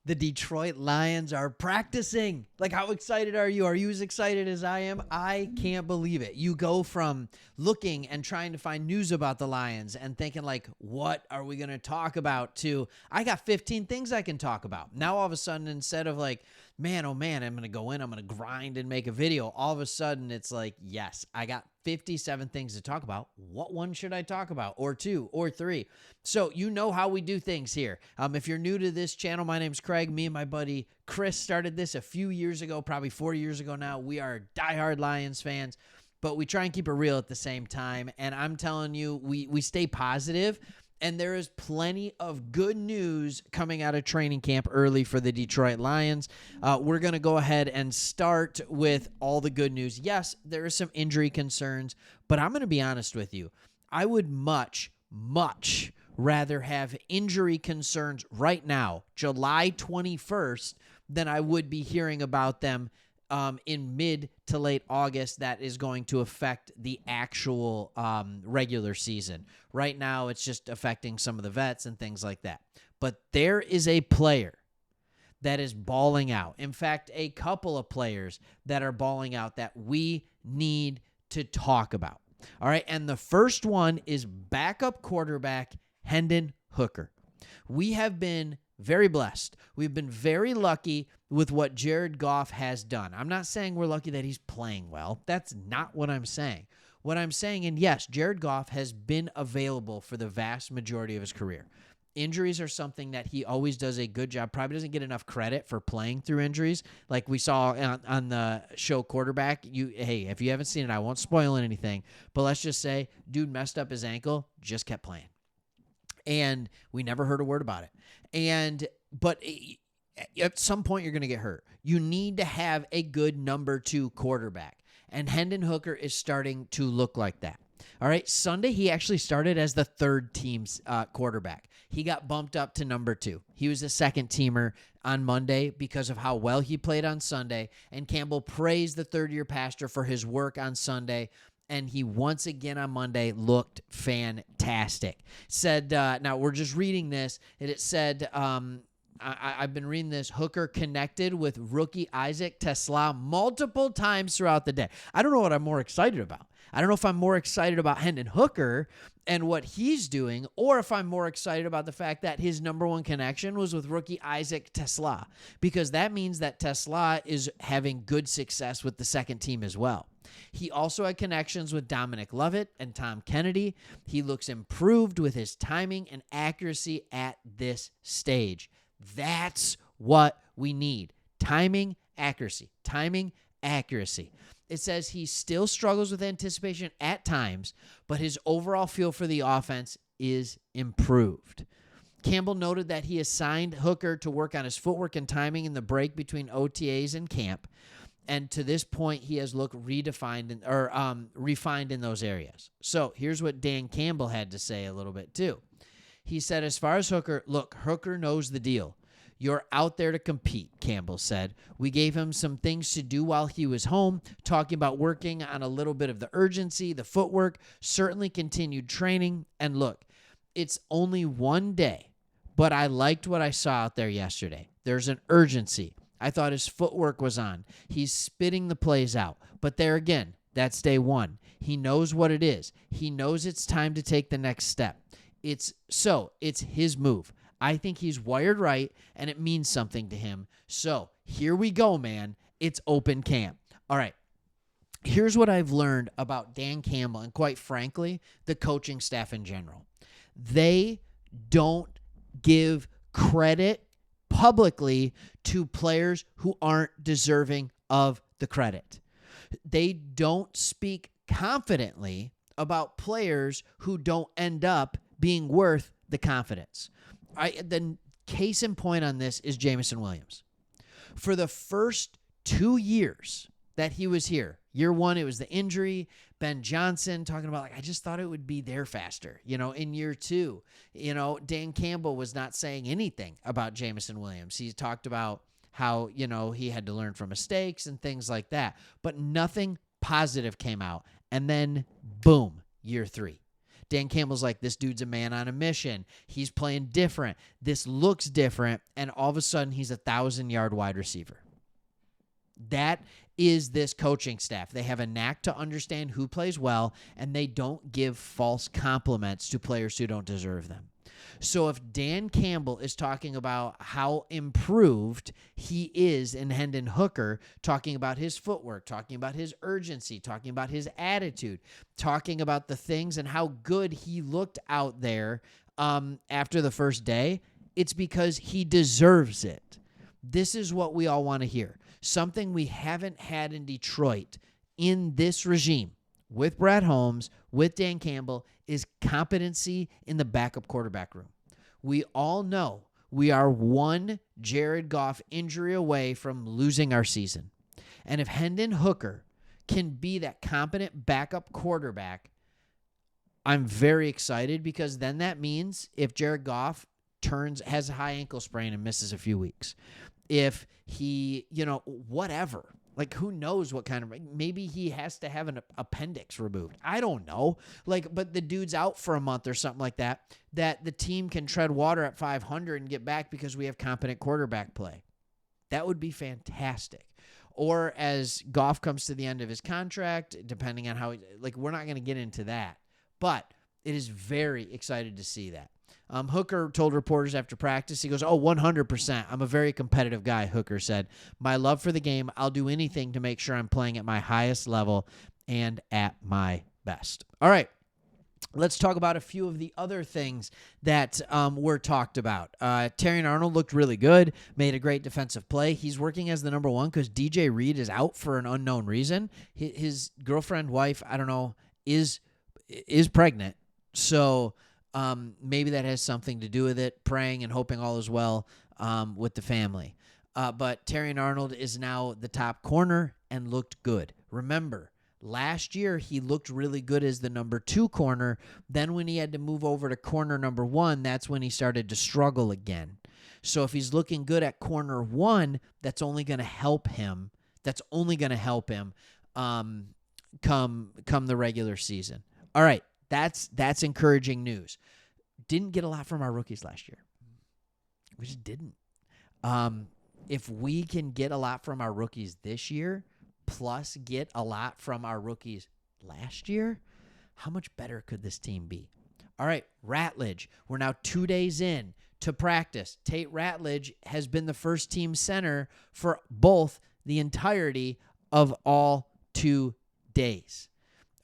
The Detroit Lions are practicing. Like, how excited are you? Are you as excited as I am? I can't believe it. You go from looking and trying to find news about the Lions and thinking, like, what are we going to talk about, to I got 15 things I can talk about. Now, all of a sudden, instead of like, man, oh man, I'm going to go in, I'm going to grind and make a video, all of a sudden it's like, yes, I got 57 things to talk about. What one should I talk about? Or two or three? So you know how we do things here. If you're new to this channel, my name's Craig. Me and my buddy Chris started this a few years ago, probably 4 years ago now. We are diehard Lions fans, but we try and keep it real at the same time. And I'm telling you, we stay positive. And there is plenty of good news coming out of training camp early for the Detroit Lions. We're going to go ahead and start with all the good news. Yes, there are some injury concerns, but I'm going to be honest with you. I would much rather have injury concerns right now, July 21st, than I would be hearing about them in mid to late August. That is going to affect the actual regular season. Right now, it's just affecting some of the vets and things like that. But there is a player that is balling out. In fact, a couple of players that are balling out that we need to talk about. All right, and the first one is backup quarterback Hendon Hooker. We have been very blessed. We've been very lucky with what Jared Goff has done. I'm not saying we're lucky that he's playing well. That's not what I'm saying. What I'm saying, and yes, Jared Goff has been available for the vast majority of his career. Injuries are something that he always does a good job. Probably doesn't get enough credit for playing through injuries. Like we saw on the show Quarterback. Hey, if you haven't seen it, I won't spoil anything. But let's just say, dude messed up his ankle, just kept playing. And we never heard a word about it. But at some point, you're going to get hurt. You need to have a good number 2 quarterback. And Hendon Hooker is starting to look like that. All right, Sunday, he actually started as the third team's quarterback. He got bumped up to number 2. He was a second teamer on Monday because of how well he played on Sunday. And Campbell praised the third-year pastor for his work on Sunday. And he once again on Monday looked fantastic. Said, now we're just reading this, and it said, I've been reading this, Hooker connected with rookie Isaac Tesla multiple times throughout the day. I don't know what I'm more excited about. I don't know if I'm more excited about Hendon Hooker and what he's doing, or if I'm more excited about the fact that his number 1 connection was with rookie Isaac Tesla, because that means that Tesla is having good success with the second team as well. He also had connections with Dominic Lovett and Tom Kennedy. He looks improved with his timing and accuracy at this stage. That's what we need. Timing, accuracy. Timing, accuracy. It says he still struggles with anticipation at times, but his overall feel for the offense is improved. Campbell noted that he assigned Hooker to work on his footwork and timing in the break between OTAs and camp. And to this point, he has looked refined in those areas. So here's what Dan Campbell had to say a little bit too. He said, as far as Hooker, look, Hooker knows the deal. You're out there to compete, Campbell said. We gave him some things to do while he was home, talking about working on a little bit of the urgency, the footwork, certainly continued training. And look, it's only one day, but I liked what I saw out there yesterday. There's an urgency. I thought his footwork was on. He's spitting the plays out. But there again, that's day 1. He knows what it is. He knows it's time to take the next step. It's his move. I think he's wired right, and it means something to him. So here we go, man. It's open camp. All right. Here's what I've learned about Dan Campbell and, quite frankly, the coaching staff in general. They don't give credit publicly to players who aren't deserving of the credit. They don't speak confidently about players who don't end up being worth the confidence. The case in point on this is Jameson Williams. For the first 2 years that he was here, year 1, it was the injury. Ben Johnson talking about, I just thought it would be there faster. In year 2, Dan Campbell was not saying anything about Jameson Williams. He talked about how, he had to learn from mistakes and things like that. But nothing positive came out. And then, boom, year 3. Dan Campbell's like, this dude's a man on a mission. He's playing different. This looks different. And all of a sudden, he's a 1,000-yard wide receiver. That is this coaching staff. They have a knack to understand who plays well, and they don't give false compliments to players who don't deserve them. So if Dan Campbell is talking about how improved he is in Hendon Hooker, talking about his footwork, talking about his urgency, talking about his attitude, talking about the things and how good he looked out there after the first day, it's because he deserves it. This is what we all want to hear. Something we haven't had in Detroit in this regime with Brett Holmes, with Dan Campbell, is competency in the backup quarterback room. We all know we are one Jared Goff injury away from losing our season. And if Hendon Hooker can be that competent backup quarterback, I'm very excited, because then that means if Jared Goff has a high ankle sprain and misses a few weeks, if he, whatever, like who knows what kind of, maybe he has to have an appendix removed. I don't know. But the dude's out for a month or something like that the team can tread water at 500 and get back because we have competent quarterback play. That would be fantastic. Or as Goff comes to the end of his contract, depending on how, we're not going to get into that, but it is very excited to see that. Hooker told reporters after practice, he goes, 100%. I'm a very competitive guy, Hooker said. My love for the game, I'll do anything to make sure I'm playing at my highest level and at my best. All right, let's talk about a few of the other things that were talked about. Terrion Arnold looked really good, made a great defensive play. He's working as the number one because DJ Reed is out for an unknown reason. His girlfriend, wife, I don't know, is pregnant. So maybe that has something to do with it, praying and hoping all is well with the family. But Terrion Arnold is now the top corner and looked good. Remember, last year he looked really good as the number 2 corner. Then when he had to move over to corner number 1, that's when he started to struggle again. So if he's looking good at corner 1, that's only going to help him. Come the regular season. All right. That's encouraging news. Didn't get a lot from our rookies last year. We just didn't. If we can get a lot from our rookies this year, plus get a lot from our rookies last year, how much better could this team be? All right, Ratledge. We're now 2 days in to practice. Tate Ratledge has been the first team center for both the entirety of all 2 days.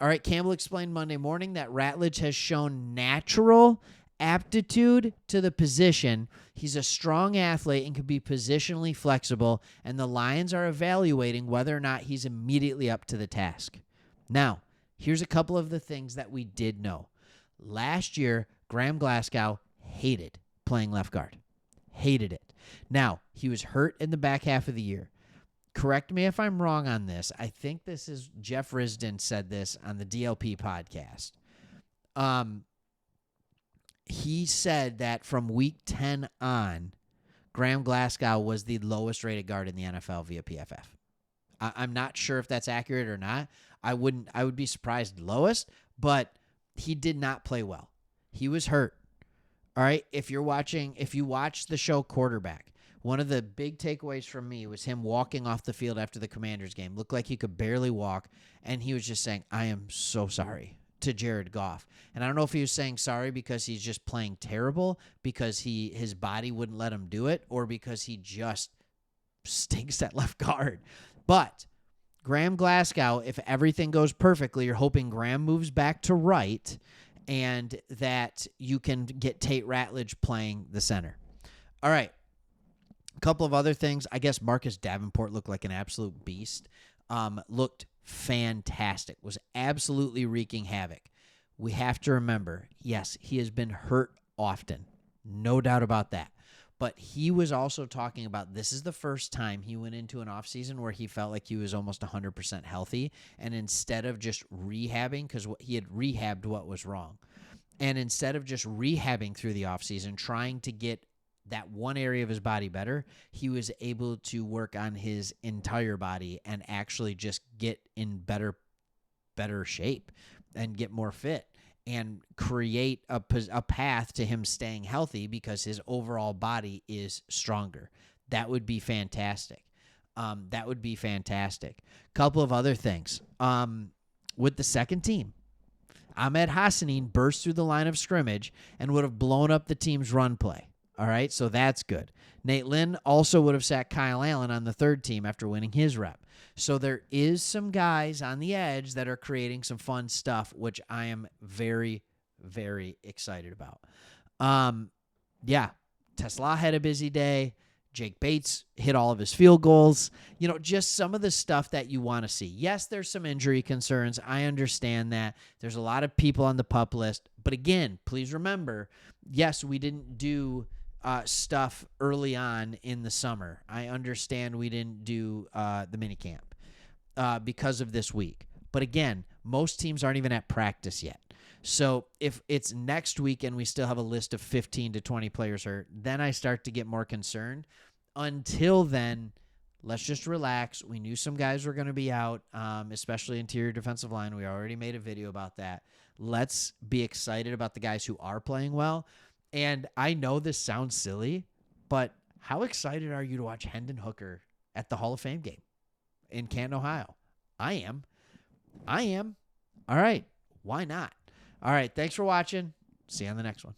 All right, Campbell explained Monday morning that Ratledge has shown natural aptitude to the position. He's a strong athlete and can be positionally flexible, and the Lions are evaluating whether or not he's immediately up to the task. Now, here's a couple of the things that we did know. Last year, Graham Glasgow hated playing left guard. Hated it. Now, he was hurt in the back half of the year. Correct me if I'm wrong on this. I think this is Jeff Risdon said this on the DLP podcast. He said that from week 10 on, Graham Glasgow was the lowest rated guard in the NFL via PFF. I'm not sure if that's accurate or not. I would be surprised lowest, but he did not play well. He was hurt. All right. If you watch the show Quarterback, one of the big takeaways from me was him walking off the field after the Commanders game. Looked like he could barely walk, and he was just saying, I am so sorry to Jared Goff. And I don't know if he was saying sorry because he's just playing terrible, because his body wouldn't let him do it, or because he just stinks at left guard. But Graham Glasgow, if everything goes perfectly, you're hoping Graham moves back to right and that you can get Tate Ratledge playing the center. All right. A couple of other things. I guess Marcus Davenport looked like an absolute beast. Looked fantastic. Was absolutely wreaking havoc. We have to remember, yes, he has been hurt often. No doubt about that. But he was also talking about this is the first time he went into an offseason where he felt like he was almost 100% healthy. And instead of just rehabbing, because he had rehabbed what was wrong, and instead of just rehabbing through the offseason, trying to get that one area of his body better, he was able to work on his entire body and actually just get in better shape and get more fit. and create a path to him staying healthy because his overall body is stronger. That would be fantastic. That would be fantastic. Couple of other things. With the second team, Ahmed Hassanin burst through the line of scrimmage and would have blown up the team's run play. All right, so that's good. Nate Lynn also would have sacked Kyle Allen on the third team after winning his rep. So there is some guys on the edge that are creating some fun stuff, which I am very, very excited about. Yeah, Tesla had a busy day. Jake Bates hit all of his field goals. Just some of the stuff that you want to see. Yes, there's some injury concerns. I understand that. There's a lot of people on the PUP list. But again, please remember, yes, we didn't do stuff early on in the summer. I understand we didn't do the minicamp because of this week. But again, most teams aren't even at practice yet. So if it's next week and we still have a list of 15 to 20 players hurt, then I start to get more concerned. Until then, let's just relax. We knew some guys were going to be out, especially interior defensive line. We already made a video about that. Let's be excited about the guys who are playing well. And I know this sounds silly, but how excited are you to watch Hendon Hooker at the Hall of Fame game in Canton, Ohio? I am. All right. Why not? All right. Thanks for watching. See you on the next one.